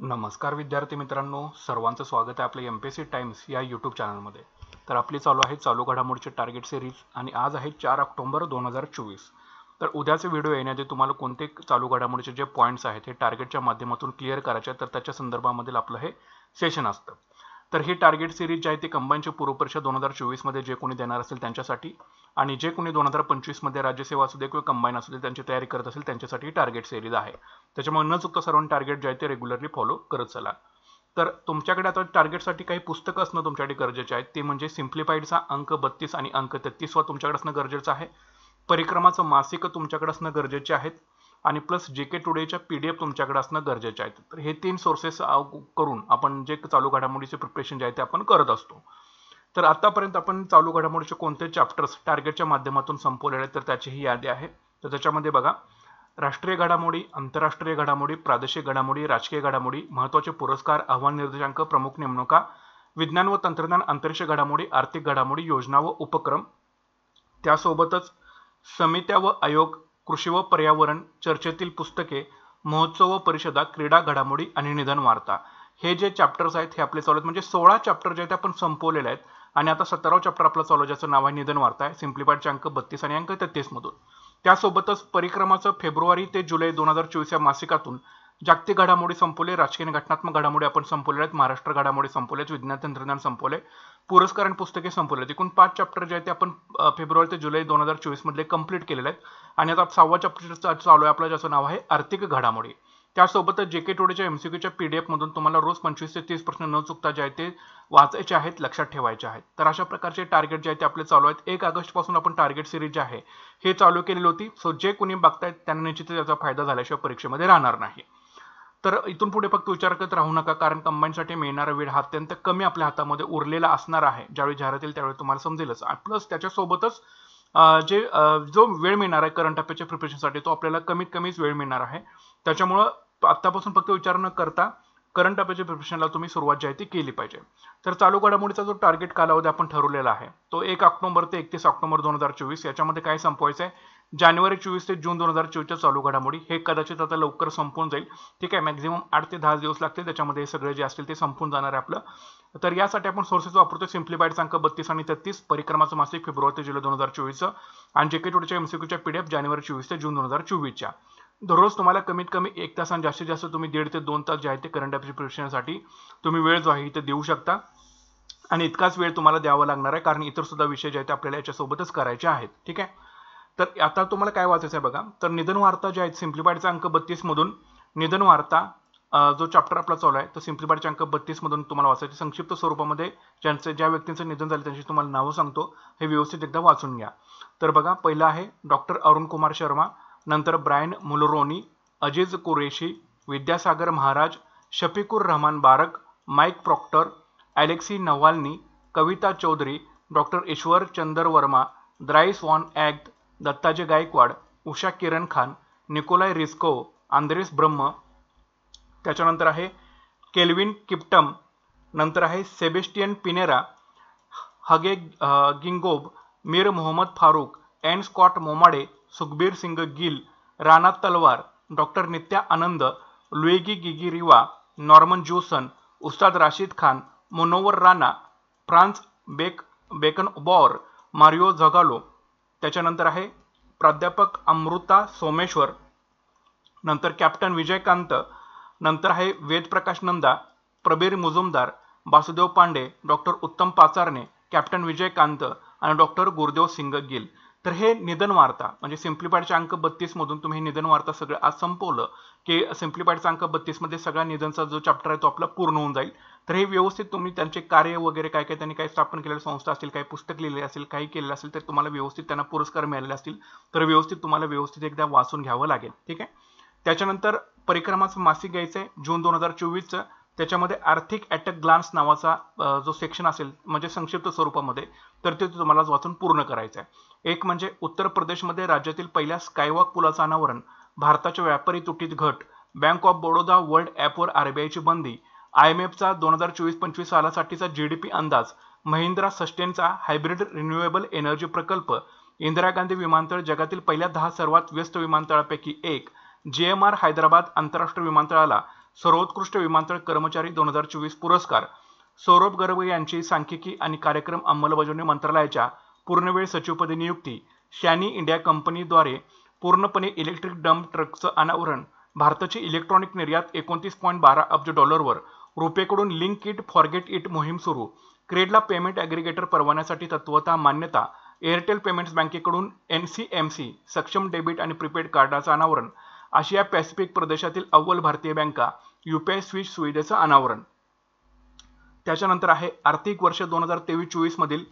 नमस्कार विद्यार्थी मित्रांनो, सर्वांचं स्वागत आहे आपल्या MPSC टाइम्स या यूट्यूब चॅनलमध्ये। तर आपली चालू आहे चालू घडामोडीचे टार्गेट सिरीज आणि आज आहे 4 ऑक्टोबर 2024। तर उद्याचे व्हिडिओ येण्याआधी तुम्हाला कोणते चालू घडामोडीचे जे पॉइंट्स आहेत हे टार्गेटच्या माध्यमातून क्लिअर करायचे तर त्याच्या संदर्भामध्ये आपलं हे सेशन असतं। तर ही टार्गेट सिरीज जी आहे ती कंबाईनची पूर्व परीक्षा 2024 मध्ये जे कोणी देणार असेल त्यांच्यासाठी आणि जे कोणी 2025 मध्ये राज्यसेवा असू दे किंवा कंबाईन असू दे त्यांची तयारी करत असेल त्यांच्यासाठी टार्गेट सिरीज आहे। त्याच्यामुळे न चुकता सर्वांनी टार्गेट जे आहे ते रेग्युलरली फॉलो करत चला। तर तुमच्याकडे आता टार्गेटसाठी काही पुस्तकं असणं तुमच्याकडे गरजेचे आहे, ते म्हणजे सिम्प्लिफाईडचा अंक 32 आणि अंक 33 वा तुमच्याकडे असणं गरजेचं आहे। परिक्रमाचं मासिक तुमच्याकडे असणं गरजेचे आहेत आणि प्लस JK टुडेच्या PDF तुमच्याकडे असणं गरजेचे आहे। तर हे तीन सोर्सेस करून आपण जे चालू घडामोडीचे प्रिपरेशन जे आहे ते आपण करत असतो। तर आतापर्यंत आपण चालू घडामोडीचे कोणते चॅप्टर्स टार्गेटच्या माध्यमातून संपवलेले आहेत तर त्याची ही यादी आहे। तर त्याच्यामध्ये बघा, राष्ट्रीय घडामोडी, आंतरराष्ट्रीय घडामोडी, प्रादेशिक घडामोडी, राजकीय घडामोडी, महत्त्वाचे पुरस्कार, आव्हान निर्देशांक, प्रमुख नेमणुका, विज्ञान व तंत्रज्ञान, अंतरिक्ष घडामोडी, आर्थिक घडामोडी, योजना व उपक्रम, त्यासोबतच समित्या व आयोग, कृषी व पर्यावरण, चर्चेतील पुस्तके, महोत्सव व परिषदा, क्रीडा घडामोडी आणि निधन वार्ता, हे जे चॅप्टर्स आहेत हे आपले चालू आहेत। म्हणजे 16 चॅप्टर जे आहेत आपण संपवलेले आहेत आणि आता 17वा चॅप्टर आपला चालू आहे ज्याचं नाव आहे निधन वार्ता आहे, सिम्प्लिफाईडचे अंक 32 आणि अंक 33 मधून। त्यासोबतच परिक्रमाचं फेब्रुवारी ते जुलै 2024 या मासिकातून जागतिक घडामोडी संपवले, राजकीय घटनात्मक घडामोडी आपण संपवले आहेत, महाराष्ट्र घडामोडी संपवले, विज्ञान तंत्रज्ञान संपवले, पुरस्कार आणि पुस्तके संपवले। एकूण 5 चॅप्टर जे आहेत ते आपण फेब्रुवारी ते जुलै 2024 मध्ये कंप्लीट केलेले आहेत आणि आता 6वा चॅप्टर चालू आहे आपलं ज्याचं नाव आहे आर्थिक घडामोडी। त्यासोबतच JK टुडेच्या MCQच्या PDF मधून तुम्हाला रोज 25 ते 30 प्रश्न न चुकता जे आहेत ते वाचायचे आहेत, लक्षात ठेवायचे आहेत। तर अशा प्रकारचे टार्गेट जे आहेत ते आपले चालू आहेत। 1 ऑगस्ट पासून आपण टार्गेट सिरीज जे आहे हे चालू केलेली होती। सो जे कोणी बघतायत त्यांना निश्चितच याचा फायदा झाल्याशिवाय परीक्षेमध्ये राहणार नाही। तर इथून पुढे फक्त विचार करत राहू नका, कारण कंबाईनसाठी मिळणारा वेळ हा अत्यंत कमी आपल्या हातामध्ये उरलेला असणार आहे। ज्यावेळी जाहिरात येईल त्यावेळी तुम्हाला समजेलच। प्लस त्याच्यासोबतच जो वेळ मिळणार आहे करंट अफेअरच्या प्रिपरेशनसाठी तो आपल्याला कमीत कमीच वेळ मिळणार आहे। त्याच्यामुळे आतापासून फक्त विचार न करता करंट अफेअरच्या प्रिपरेशनला तुम्ही सुरुवात जी आहे ती केली पाहिजे। तर चालू घडामोडीचा जो टार्गेट कालावधी आपण ठरवलेला आहे तो 1 ऑक्टोबर ते 31 ऑक्टोबर 2024 याच्यामध्ये काय संपवायचं आहे, जानेवारी 24 ते जून 2024च्या चालू घडामोडी हे कदाचित आता लवकर संपून जाईल। ठीक आहे, मॅक्झिमम 8 ते 10 दिवस लागतील, त्याच्यामध्ये हे सगळे जे असतील ते संपून जाणार आहे आपलं। तर यासाठी आपण सोर्सेस वापरतो सिम्प्लिफाईडचा अंक 32 आणि 33, परिक्रमाचं मासिक फेब्रुवारी ते जुलै 2024 आणि JK टुडेच्या MCQच्या PDF जानेवारी 24 ते जून 2024च्या। दररोज तुम्हाला कमीत कमी 1 तास आणि जास्तीत जास्त तुम्ही 1.5 ते 2 तास जे आहे ते करंट अफेअर प्रिपरेशनसाठी तुम्ही वेळ जो आहे इथे देऊ शकता आणि इतकाच वेळ तुम्हाला द्यावा लागणार आहे, कारण इतर सुद्धा विषय जे आहेत आपल्याला याच्यासोबतच करायचे आहेत। ठीक आहे, तर आता तुम्हाला काय वाचायचं आहे बघा, तर निधन वार्ता जे आहेत सिम्प्लिफाईडचा अंक 32 मधून निधन वार्ता जो चॅप्टर आपला चालू आहे तो सिम्प्लिफाईडच्या अंक 32 मधून तुम्हाला वाचायचे। संक्षिप्त स्वरूपामध्ये ज्या व्यक्तींचं निधन झालं त्यांची तुम्हाला नावं सांगतो, हे व्यवस्थित एकदा वाचून घ्या। तर बघा, पहिला आहे डॉक्टर अरुण कुमार शर्मा, नंतर ब्रायन मुलरोनी, अजीज कुरेशी, विद्यासागर महाराज, शफिकुर रहमान बारक, माइक प्रॉक्टर, अलेक्सी नवाल्नी, कविता चौधरी, डॉक्टर ईश्वर Chandar Verma, द्राइस von ॲग्ट, Dattaji Gaikwad, Usha Kiran Khan, Nikolai रिस्कोव, Andres ब्रह्म, त्याच्यानंतर आहे केल्विन किप्टम, नंतर आहे Sebastian Pinera, Hage Geingob, Mir Mohammad Farooq, N Scott Momaday, Sukhbir Singh Gill, Rana Talwar, doctor Nitya Anand, Luigi Gigiriva, Norman Jewison, Ustad Rashid Khan, Munawwar Rana, Franz Beckenbauer, Mario Zagallo, त्याच्यानंतर आहे प्राध्यापक अमृता सोमेश्वर, नंतर कॅप्टन विजयकांत, नंतर आहे वेदप्रकाश नंदा, प्रबीर मुजुमदार, वासुदेव पांडे, डॉक्टर उत्तम पाचारणे, कॅप्टन विजयकांत आणि डॉक्टर गुरुदेव सिंग गिल। तर हे निधन वार्ता म्हणजे सिम्प्लिफाईडच्या अंक 32 मधून तुम्ही हे निधन वार्ता सगळं आज संपवलं की सिम्प्लिफाईडचा अंक 32 मध्ये सगळा निधनचा जो चॅप्टर आहे तो आपला पूर्ण होऊन जाईल। तर हे व्यवस्थित तुम्ही त्यांचे कार्य वगैरे काय काय त्यांनी काय स्थापन केलेल्या संस्था असतील, काही पुस्तक लिहिले असेल, काही केलेलं असेल, तर तुम्हाला व्यवस्थित त्यांना पुरस्कार मिळालेले असतील तर व्यवस्थित तुम्हाला व्यवस्थित एकदा वाचून घ्यावं लागेल। ठीक आहे, त्याच्यानंतर परिक्रमाचं मासिक घ्यायचं आहे जून 2024चं, त्याच्यामध्ये आर्थिक ॲट अ ग्लान्स नावाचा जो सेक्शन असेल म्हणजे संक्षिप्त स्वरूपामध्ये तर ते तुम्हाला वाचून पूर्ण करायचं आहे। एक म्हणजे उत्तर प्रदेशमध्ये राज्यातील पहिल्या स्कायवॉक पुलाचं अनावरण, भारताच्या व्यापारी तुटीत घट, बँक ऑफ बडोदा वर्ल्ड ॲपवर RBIची बंदी, IMFचा 2024-25 सालासाठीचा GDP अंदाज, महिंद्रा सस्टेनचा हायब्रिड रिन्युएबल एनर्जी प्रकल्प, इंदिरा गांधी विमानतळ जगातील पहिल्या 10 सर्वात व्यस्त विमानतळापैकी एक, JMR हैदराबाद आंतरराष्ट्रीय विमानतळाला सर्वोत्कृष्ट विमानतळ कर्मचारी 2024 पुरस्कार, सौरभ गर्ग यांची सांख्यिकी आणि कार्यक्रम अंमलबजावणी मंत्रालयाच्या पूर्णवेळ सचिवपदी नियुक्ती, शॅनी इंडिया कंपनीद्वारे पूर्णपणे इलेक्ट्रिक डंप ट्रकचं अनावरण, भारताची इलेक्ट्रॉनिक निर्यात 29.12 अब्ज डॉलरवर, रुपेकडून लिंक इट फॉरगेट इट मोहीम सुरू, क्रेडला पेमेंट ॲग्रिगेटर परवान्यासाठी तत्वता मान्यता, एअरटेल पेमेंट्स बँकेकडून NCMC सक्षम डेबिट आणि प्रीपेड कार्डाचं अनावरण, आशिया पॅसिफिक प्रदेशातील अव्वल भारतीय बँका UPI स्विच सुविधेचं अनावरण. त्याच्यानंतर आहे आर्थिक वर्ष 2023-24 मधील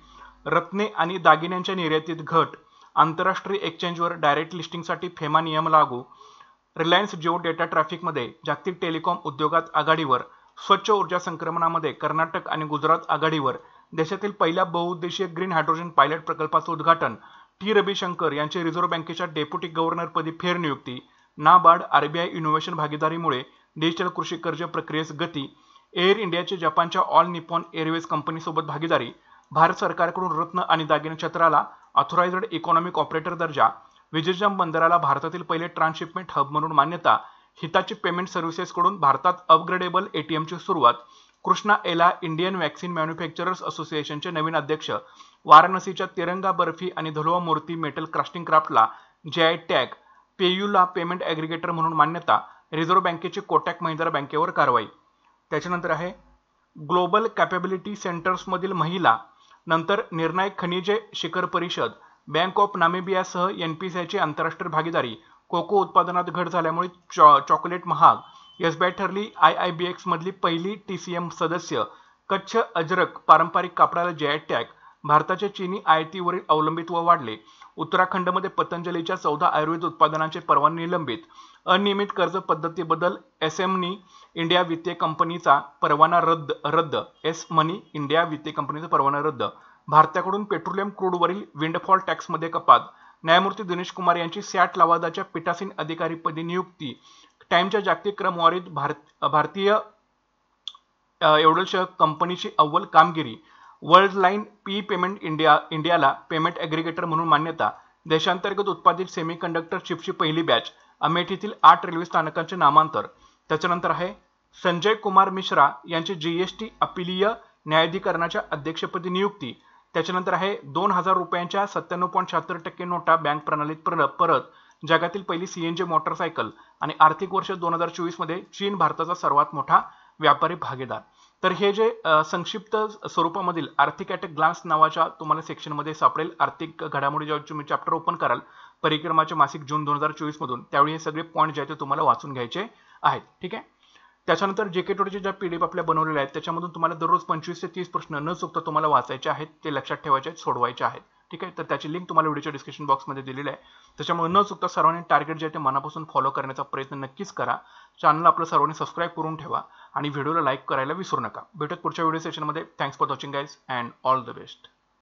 रत्ने आणि दागिन्यांच्या निर्यातीत घट, आंतरराष्ट्रीय एक्सचेंजवर डायरेक्ट लिस्टिंगसाठी फेमा नियम लागू, रिलायन्स जिओ डेटा ट्रॅफिकमध्ये जागतिक टेलिकॉम उद्योगात आघाडीवर, स्वच्छ ऊर्जा संक्रमणामध्ये कर्नाटक आणि गुजरात आघाडीवर, देशातील पहिल्या बहुउद्देशीय ग्रीन हायड्रोजन पायलट प्रकल्पाचं उद्घाटन, टी रविशंकर यांची रिझर्व्ह बँकेच्या डेप्युटी गव्हर्नरपदी फेरनियुक्ती, नाबार्ड RBI इनोव्हेशन भागीदारीमुळे डिजिटल कृषी कर्ज प्रक्रियेस गती, एअर इंडियाची जपानच्या ऑल निपॉन एअरवेज कंपनीसोबत भागीदारी, भारत सरकारकडून रत्न आणि दागिने क्षेत्राला ऑथोरायझ्ड इकॉनॉमिक ऑपरेटर दर्जा, विजयजम बंदराला भारतातील पहिले ट्रान्सशिपमेंट हब म्हणून मान्यता, हिताची पेमेंट सर्व्हिसेसकडून भारतात अपग्रेडेबल ATMची सुरुवात, कृष्णा एला इंडियन वॅक्सिन मॅन्युफॅक्चरर्स असोसिएशनचे नवीन अध्यक्ष, वाराणसीच्या तिरंगा बर्फी आणि धुलवा मूर्ती मेटल कास्टिंग क्राफ्टला GI टॅग, पेयूला पेमेंट ॲग्रिगेटर म्हणून मान्यता, रिझर्व्ह बँकेची कोटक महिंद्रा बँकेवर कारवाई. त्याच्यानंतर आहे ग्लोबल कॅपेबिलिटी सेंटर्समधील महिला, नंतर निर्णायक खनिजे शिखर परिषद, बँक ऑफ नामिबियासह NPCIची आंतरराष्ट्रीय भागीदारी, कोको उत्पादनात घट झाल्यामुळे चॉकलेट महाग, SBI ठरली IIBX मधली पहिली TCM सदस्य, कच्छ अजरक पारंपरिक कापडाला GI टॅग, भारताच्या चीनी आयातीवरील अवलंबित्व वाढले, उत्तराखंडमध्ये पतंजलीच्या 14 आयुर्वेद उत्पादनांचे परवाने निलंबित, अनियमित कर्ज पद्धती बदल SMनी इंडिया वित्तीय कंपनीचा परवाना रद्द S-मनी इंडिया वित्तीय कंपनीचा परवाना रद्द, भारताकडून पेट्रोलियम क्रूडवरील विंडफॉल टॅक्समध्ये कपात, न्यायमूर्ती दिनेश कुमार यांची सॅट लवादाच्या पीठासीन अधिकारीपदी नियुक्ती, टाइमच्या जागतिक क्रमवारीत भारतीय एवढ्याशा कंपनीची अव्वल कामगिरी, वर्ल्ड लाईन पी पेमेंट इंडियाला पेमेंट ॲग्रिगेटर म्हणून मान्यता, देशांतर्गत उत्पादित सेमीकंडक्टर चिपची पहिली बॅच, अमेठीतील 8 रेल्वे स्थानकांचे नामांतर. त्याच्यानंतर आहे संजय कुमार मिश्रा यांची GST अपीलीय न्यायाधिकरणाच्या अध्यक्षपदी नियुक्ती. त्याच्यानंतर आहे 2000 रुपयांच्या 97.76% नोटा बँक प्रणालीत परत, जगातील पहिली CNG मोटरसायकल आणि आर्थिक वर्ष 2024 मध्ये चीन भारताचा सर्वात मोठा व्यापारी भागीदार. तर हे जे संक्षिप्त स्वरूपामधील आर्थिक ॲट अ ग्लान्स नावाच्या तुम्हाला सेक्शनमध्ये सापडेल. आर्थिक घडामोडी जेव्हा तुम्ही चॅप्टर ओपन कराल परिक्रमाचे मासिक जून 2024 मधून, त्यावेळी हे सगळे पॉईंट जे आहेत ते तुम्हाला वाचून घ्यायचे आहेत. ठीक आहे. त्याच्यानंतर JK टोडीचे ज्या PDF आपल्या बनवलेल्या आहेत त्याच्यामधून तुम्हाला दररोज 25 ते 30 प्रश्न न चुकता तुम्हाला वाचायचे आहेत, ते लक्षात ठेवायचे आहेत, सोडवायचे आहेत. ठीक आहे. तर त्याची लिंक तुम्हाला व्हिडिओच्या डिस्क्रिप्शन बॉक्समध्ये दिलेली आहे. त्याच्यामुळे न चुकता सर्वांनी टार्गेट जे आहे ते मनापासून फॉलो करण्याचा प्रयत्न नक्कीच करा. चॅनल आपलं सर्वांनी सबस्क्राईब करून ठेवा आणि व्हिडिओला लाईक करायला विसरू नका. भेटत पुढच्या व्हिडिओ सेशनमध्ये. Thanks for watching guys and all the best.